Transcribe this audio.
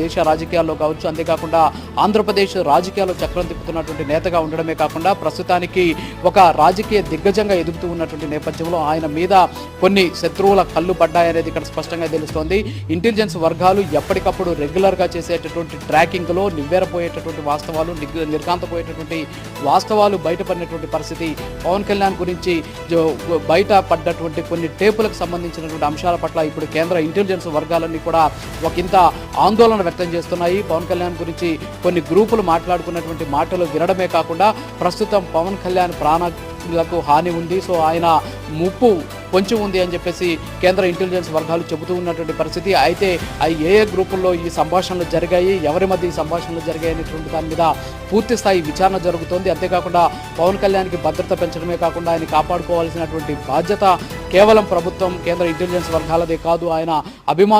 దేశ రాజకీయాల్లో కావచ్చు, అంతేకాకుండా ఆంధ్రప్రదేశ్ రాజకీయాల్లో చక్రం తిప్పుతున్నటువంటి నేతగా ఉండడమే కాకుండా ప్రస్తుతానికి ఒక రాజకీయ దిగ్గజంగా ఎదుగుతూ ఉన్నటువంటి నేపథ్యంలో ఆయన మీద కొన్ని శత్రువుల కళ్ళు పడ్డాయనేది ఇక్కడ స్పష్టంగా తెలుస్తోంది. ఇంటెలిజెన్స్ వర్గాలు ఎప్పటికప్పుడు రెగ్యులర్గా చేసేటటువంటి ట్రాకింగ్లో నివ్వెరపోయేటటువంటి వాస్తవాలు, నిర్ఘాంతపోయేటటువంటి వాస్తవాలు బయటపడినటువంటి పరిస్థితి. పవన్ కళ్యాణ్ గురించి బయటపడ్డటువంటి కొన్ని టేపులకు సంబంధించినటువంటి అంశాల పట్ల ఇప్పుడు కేంద్ర ఇంటెలిజెన్స్ వర్గాలన్నీ కూడా ఒకంత ఆందోళన వ్యక్తం చేస్తున్నాయి. పవన్ కళ్యాణ్ గురించి కొన్ని గ్రూపులు మాట్లాడుకున్నటువంటి మాటలు వినడమే కాకుండా ప్రస్తుతం పవన్ కళ్యాణ్ ప్రాణాలకు హాని ఉంది, సో ఆయన ముప్పు పొంచి ఉంది అని చెప్పేసి కేంద్ర ఇంటెలిజెన్స్ వర్గాలు చెబుతూ ఉన్నటువంటి పరిస్థితి. అయితే ఏ గ్రూపుల్లో ఈ సంభాషణలు జరిగాయి, ఎవరి మధ్య ఈ సంభాషణలు జరిగాయి అనేటువంటి దాని మీద పూర్తి స్థాయి విచారణ జరుగుతోంది. అంతేకాకుండా పవన్ కళ్యాణ్కి భద్రత పెంచడమే కాకుండా ఆయన కాపాడుకోవాల్సినటువంటి బాధ్యత కేవలం ప్రభుత్వం, కేంద్ర ఇంటెలిజెన్స్ వర్గాలదే కాదు, ఆయన అభిమానులు